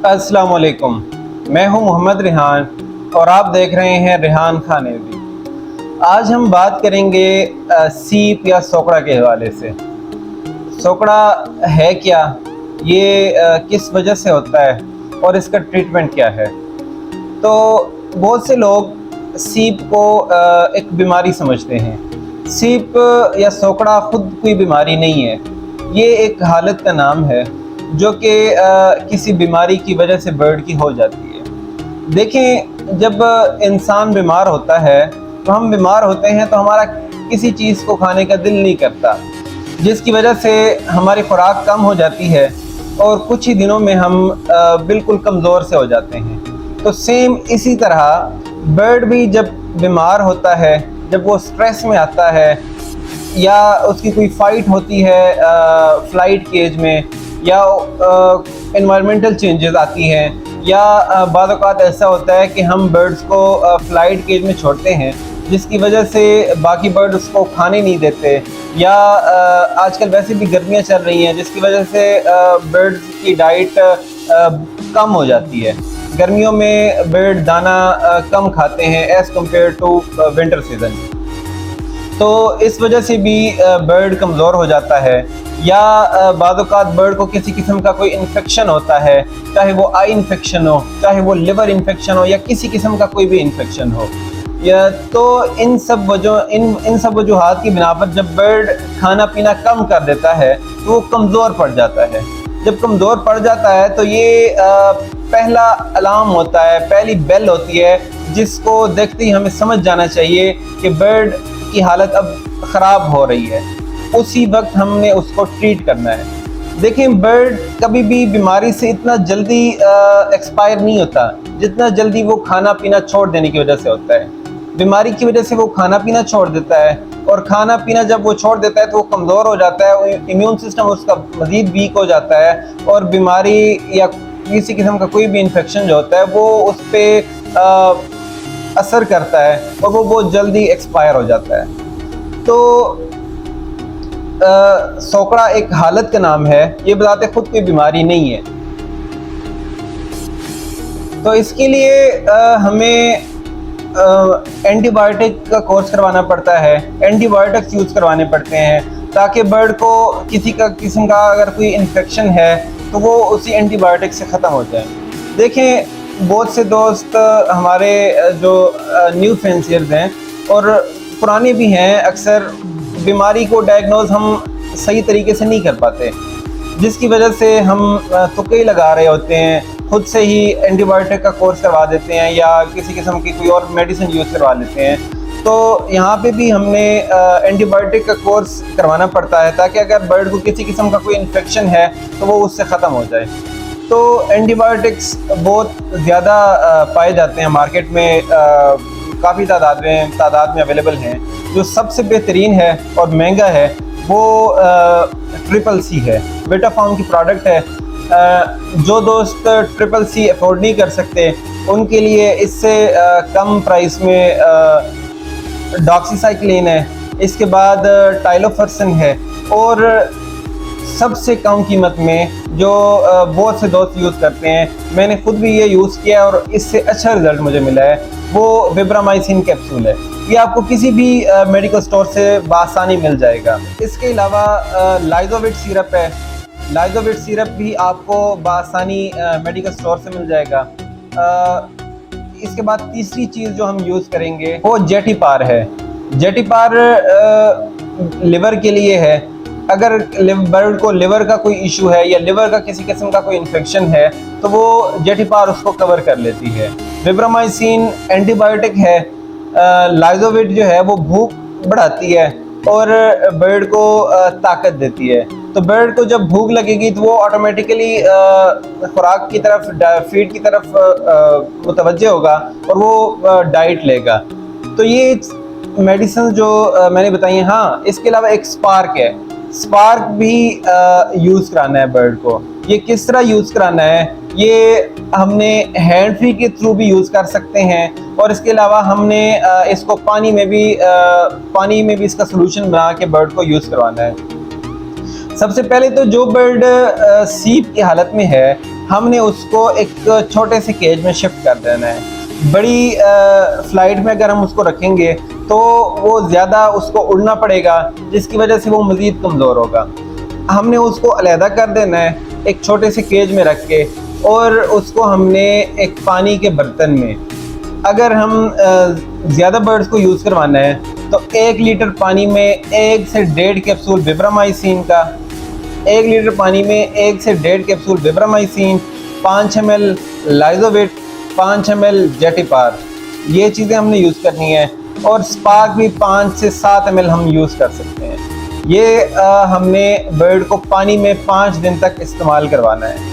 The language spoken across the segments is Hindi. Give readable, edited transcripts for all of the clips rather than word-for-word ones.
अस्सलाम वालेकुम। मैं हूं मोहम्मद रिहान और आप देख रहे हैं रिहान खान एवी। आज हम बात करेंगे सीप या सोकड़ा के हवाले से। सोकड़ा है क्या, ये किस वजह से होता है और इसका ट्रीटमेंट क्या है। तो बहुत से लोग सीप को एक बीमारी समझते हैं। सीप या सोकड़ा खुद कोई बीमारी नहीं है, ये एक हालत का नाम है जो कि किसी बीमारी की वजह से बर्ड की हो जाती है। देखें, जब इंसान बीमार होता है तो हम बीमार होते हैं तो हमारा किसी चीज़ को खाने का दिल नहीं करता, जिसकी वजह से हमारी खुराक कम हो जाती है और कुछ ही दिनों में हम बिल्कुल कमज़ोर से हो जाते हैं। तो सेम इसी तरह बर्ड भी जब बीमार होता है, जब वो स्ट्रेस में आता है या उसकी कोई फ़ाइट होती है फ्लाइट केज में, या इन्वायरमेंटल चेंजेस आती हैं, या बाद औक़ात ऐसा होता है कि हम बर्ड्स को फ्लाइट केज में छोड़ते हैं जिसकी वजह से बाकी बर्ड उसको खाने नहीं देते, या आजकल वैसे भी गर्मियाँ चल रही हैं जिसकी वजह से बर्ड्स की डाइट कम हो जाती है। गर्मियों में बर्ड दाना कम खाते हैं as compare to winter season. तो इस वजह से भी बर्ड कमज़ोर हो जाता है, या बाद औक़ात बर्ड को किसी किस्म का कोई इन्फेक्शन होता है, चाहे वो आई इन्फेक्शन हो, चाहे वो लिवर इन्फेक्शन हो, या किसी किस्म का कोई भी इन्फेक्शन हो। या तो इन सब वजूहात की बिना पर जब बर्ड खाना पीना कम कर देता है तो वो कमज़ोर पड़ जाता है। जब कमज़ोर पड़ जाता है तो ये पहला अलार्म होता है, पहली बेल होती है, जिसको देखते ही हमें समझ जाना चाहिए कि बर्ड की हालत अब ख़राब हो रही है। उसी वक्त हमने उसको ट्रीट करना है। देखें, बर्ड कभी भी बीमारी से इतना जल्दी एक्सपायर नहीं होता जितना जल्दी वो खाना पीना छोड़ देने की वजह से होता है। बीमारी की वजह से वो खाना पीना छोड़ देता है, और खाना पीना जब वो छोड़ देता है तो वो कमज़ोर हो जाता है, इम्यून सिस्टम उसका मज़ीद वीक हो जाता है, और बीमारी या किसी किस्म का कोई भी इन्फेक्शन जो होता है वो उस पर असर करता है और वो बहुत जल्दी एक्सपायर हो जाता है। तो सोकड़ा एक हालत का नाम है, ये बताते खुद कोई बीमारी नहीं है। तो इसके लिए हमें एंटीबायोटिक का कोर्स करवाना पड़ता है, एंटीबायोटिक्स यूज़ करवाने पड़ते हैं ताकि बर्ड को किसी किस्म का अगर कोई इन्फेक्शन है तो वो उसी एंटीबायोटिक से ख़त्म हो जाए। देखें, बहुत से दोस्त हमारे जो न्यू फैंसियर्स हैं और पुराने भी हैं, अक्सर बीमारी को डायग्नोज हम सही तरीके से नहीं कर पाते, जिसकी वजह से हम तुक्के लगा रहे होते हैं, खुद से ही एंटीबायोटिक का कोर्स करवा देते हैं या किसी किस्म की कोई और मेडिसिन यूज़ करवा लेते हैं। तो यहाँ पे भी हमने एंटीबायोटिक का कोर्स करवाना पड़ता है ताकि अगर बर्ड को किसी किस्म का कोई इन्फेक्शन है तो वो उससे ख़त्म हो जाए। तो एंटीबायोटिक्स बहुत ज़्यादा पाए जाते हैं मार्केट में, काफ़ी तादाद में अवेलेबल हैं। जो सबसे बेहतरीन है और महंगा है वो ट्रिपल सी है, विटाफार्म की प्रोडक्ट है। जो दोस्त ट्रिपल सी अफोर्ड नहीं कर सकते उनके लिए इससे कम प्राइस में डॉक्सीसाइक्लिन है, इसके बाद टाइलोफर्सन है, और सबसे कम कीमत में जो बहुत से दोस्त यूज़ करते हैं, मैंने खुद भी ये यूज़ किया और इससे अच्छा रिज़ल्ट मुझे मिला है, वो विब्रामाइसिन कैप्सूल है। ये आपको किसी भी मेडिकल स्टोर से बासानी मिल जाएगा। इसके अलावा लाइजोविट सिरप है, लाइजोविट सिरप भी आपको बासानी मेडिकल स्टोर से मिल जाएगा। इसके बाद तीसरी चीज़ जो हम यूज़ करेंगे वो जेटिपार है। जेटिपार लिवर के लिए है। अगर बर्ड को लिवर का कोई इशू है या लिवर का किसी किस्म का कोई इन्फेक्शन है तो वो जेटिपार उसको कवर कर लेती है। विब्रामाइसिन एंटीबायोटिक है। लाइजोविट जो है वो भूख बढ़ाती है और बर्ड को ताकत देती है। तो बर्ड को जब भूख लगेगी तो वो ऑटोमेटिकली खुराक की तरफ, फीड की तरफ मुतवज्जे होगा और वो डाइट लेगा। तो ये मेडिसिन जो मैंने बताई हैं। हाँ, इसके अलावा एक स्पार्क है, स्पार्क भी यूज़ कराना है बर्ड को। ये किस तरह यूज़ कराना है, ये हमने हैंड फ्री के थ्रू भी यूज़ कर सकते हैं, और इसके अलावा हमने इसको पानी में भी इसका सोल्यूशन बना के बर्ड को यूज़ करवाना है। सबसे पहले तो जो बर्ड सीप की हालत में है हमने उसको एक छोटे से केज में शिफ्ट कर देना है। बड़ी फ्लाइट में अगर हम उसको रखेंगे तो वो ज़्यादा उसको उड़ना पड़ेगा, जिसकी वजह से वो मज़ीद कमज़ोर होगा। हमने उसको अलहदा कर देना है एक छोटे से केज में रख के, और उसको हमने एक पानी के बर्तन में, अगर हम ज़्यादा बर्ड्स को यूज़ करवाना है तो 1 लीटर पानी में 1 से 1.5 कैप्सूल विब्रामाइसिन का, 1 लीटर पानी में 1 से 1.5 कैप्सूल विब्रामाइसिन, 5 ml लाइजोविट, 5 ml जेटिपार, ये चीज़ें हमने यूज़ करनी है। और स्पार्क भी 5 से 7 ml हम यूज़ कर सकते हैं। ये हमने बर्ड को पानी में 5 दिन तक इस्तेमाल करवाना है।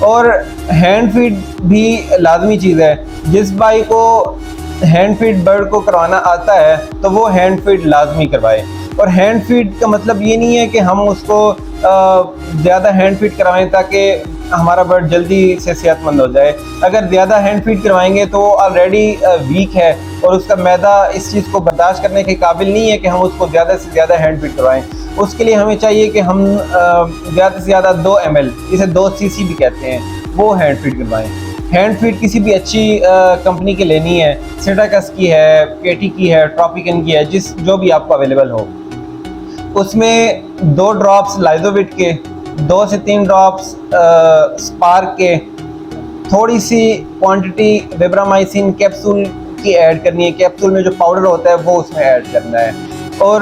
और हैंड फीड भी लाजमी चीज़ है। जिस भाई को हैंड फीड बर्ड को करवाना आता है तो वो हैंड फीड लाजमी करवाए। और हैंड फीड का मतलब ये नहीं है कि हम उसको ज़्यादा हैंड फीड करवाएं ताकि हमारा बर्ड जल्दी से सेहतमंद हो जाए। अगर ज़्यादा हैंड फीड करवाएंगे तो वो ऑलरेडी वीक है और उसका मैदा इस चीज़ को बर्दाश्त करने के काबिल नहीं है कि हम उसको ज़्यादा से ज़्यादा हैंड फीड करवाएं। उसके लिए हमें चाहिए कि हम ज़्यादा से ज़्यादा 2 ml, इसे 2 cc भी कहते हैं, वो हैंड फीड करवाएं। हैंड फीड किसी भी अच्छी कंपनी की लेनी है, सेटाकस की है, केटी की है, ट्रॉपिकन की है, जो भी आपको अवेलेबल हो। उसमें 2 ड्रॉप्स लाइजोविट के, 2 से 3 ड्रॉप्स स्पार्क के, थोड़ी सी क्वांटिटी विब्रामाइसिन कैप्सूल की ऐड करनी है। कैप्सूल में जो पाउडर होता है वो उसमें ऐड करना है। और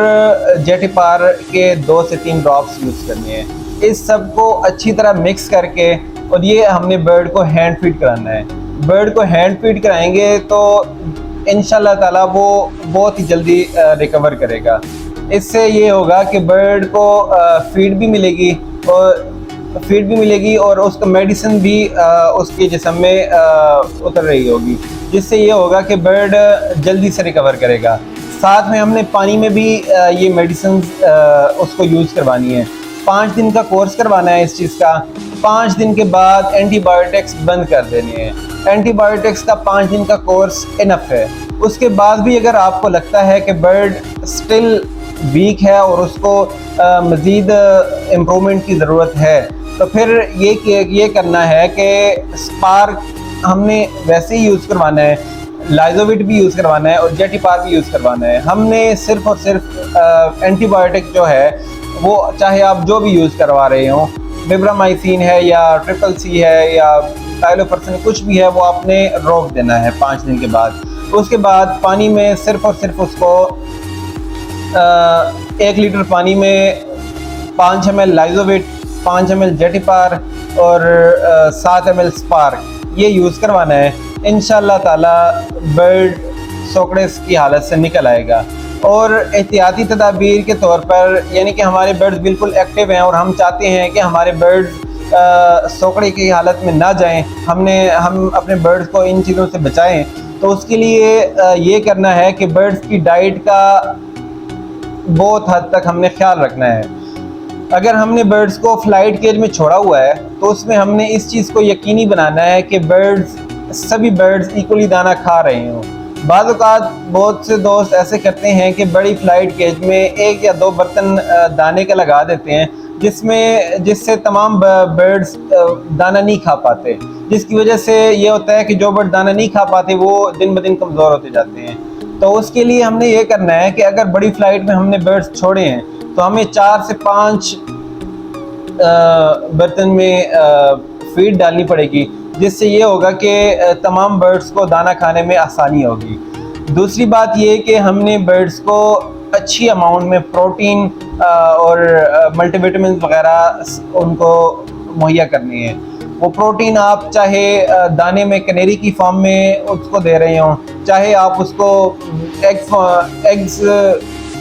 जेटिपार के 2 से 3 ड्रॉप्स यूज़ करने हैं। इस सब को अच्छी तरह मिक्स करके, और ये हमने बर्ड को हैंड फीड कराना है। बर्ड को हैंड फीड कराएंगे तो इंशाल्लाह ताला वो बहुत ही जल्दी रिकवर करेगा। इससे ये होगा कि बर्ड को फीड भी मिलेगी और उसका मेडिसिन भी उसके जिस्म में उतर रही होगी, जिससे ये होगा कि बर्ड जल्दी से रिकवर करेगा। साथ में हमने पानी में भी ये मेडिसिन उसको यूज़ करवानी है। 5 दिन का कोर्स करवाना है इस चीज़ का। 5 दिन के बाद एंटीबायोटिक्स बंद कर देने हैं। एंटीबायोटिक्स का 5 दिन का कोर्स इनफ है। उसके बाद भी अगर आपको लगता है कि बर्ड स्टिल वीक है और उसको मज़ीद इम्प्रूवमेंट की ज़रूरत है, तो फिर ये करना है कि स्पार्क हमने वैसे ही यूज़ करवाना है, लाइजोविट भी यूज़ करवाना है और जेटिपार भी यूज़ करवाना है। हमने सिर्फ और सिर्फ एंटीबायोटिक जो है वो, चाहे आप जो भी यूज़ करवा रहे हों, विब्रामाइसिन है या ट्रिपल सी है या टाइलोफर्सन, कुछ भी है, वो आपने रोक देना है 5 दिन के बाद। उसके बाद पानी में सिर्फ और सिर्फ उसको 1 लीटर पानी में 5 ml लाइजोविट, 5 ml जेटिपार और 7 ml स्पार्क, ये यूज़ करवाना है। इंशाल्लाह ताला बर्ड सोकड़े की हालत से निकल आएगा। और एहतियाती तदाबीर के तौर पर, यानी कि हमारे बर्ड्स बिल्कुल एक्टिव हैं और हम चाहते हैं कि हमारे बर्ड्स सोकड़े की हालत में ना जाएं, हम अपने बर्ड्स को इन चीज़ों से बचाएं। तो उसके लिए ये करना है कि बर्ड्स की डाइट का बहुत हद तक हमने ख्याल रखना है। अगर हमने बर्ड्स को फ्लाइट केज में छोड़ा हुआ है तो उसमें हमने इस चीज़ को यकीनी बनाना है कि सभी बर्ड्स इक्वली दाना खा रहे हों। बाज़ औक़ात बहुत से दोस्त ऐसे करते हैं कि बड़ी फ्लाइट केज में 1 या 2 बर्तन दाने का लगा देते हैं, जिससे तमाम बर्ड्स दाना नहीं खा पाते, जिसकी वजह से ये होता है कि जो बर्ड दाना नहीं खा पाते वो दिन ब दिन कमज़ोर होते जाते हैं। तो उसके लिए हमने ये करना है कि अगर बड़ी फ्लाइट में हमने बर्ड्स छोड़े हैं तो हमें 4 से 5 बर्तन में फीड डालनी पड़ेगी, जिससे ये होगा कि तमाम बर्ड्स को दाना खाने में आसानी होगी। दूसरी बात ये कि हमने बर्ड्स को अच्छी अमाउंट में प्रोटीन और मल्टीविटामिन वगैरह उनको मुहैया करनी है। वो प्रोटीन आप चाहे दाने में कैनेरी की फॉर्म में उसको दे रहे हों, चाहे आप उसको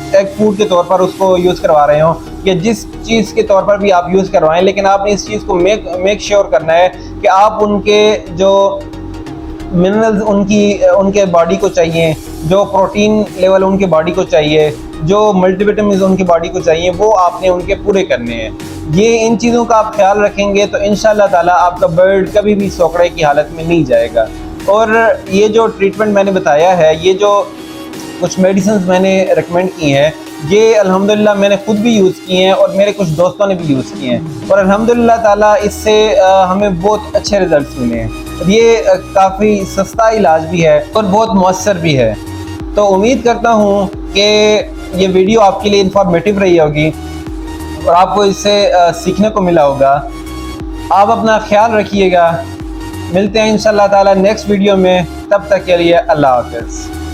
एग फूड के तौर पर उसको यूज़ करवा रहे हों, या जिस चीज़ के तौर पर भी आप यूज़ करवाएं, लेकिन आपने इस चीज़ को मेक श्योर करना है कि आप उनके जो मिनरल्स उनके बॉडी को चाहिए, जो प्रोटीन लेवल उनके बॉडी को चाहिए, जो मल्टीविटामिन उनकी बॉडी को चाहिए, वो आपने उनके पूरे करने हैं। ये इन चीज़ों का आप ख्याल रखेंगे तो इंशाल्लाह ताला आपका बर्ड कभी भी सोकड़े की हालत में नहीं जाएगा। और ये जो ट्रीटमेंट मैंने बताया है, ये जो कुछ मेडिसिन मैंने रिकमेंड की हैं, ये अल्हम्दुलिल्लाह मैंने खुद भी यूज़ किए हैं और मेरे कुछ दोस्तों ने भी यूज़ किए हैं और अल्हम्दुलिल्लाह ताला इससे हमें बहुत अच्छे रिजल्ट्स मिले हैं। और ये काफ़ी सस्ता इलाज भी है और बहुत मौसर भी है। तो उम्मीद करता हूँ कि ये वीडियो आपके लिए इंफॉर्मेटिव रही होगी और आपको इससे सीखने को मिला होगा। आप अपना ख्याल रखिएगा। मिलते हैं इंशाल्लाह ताला नेक्स्ट वीडियो में। तब तक के लिए अल्लाह हाफ़िज़।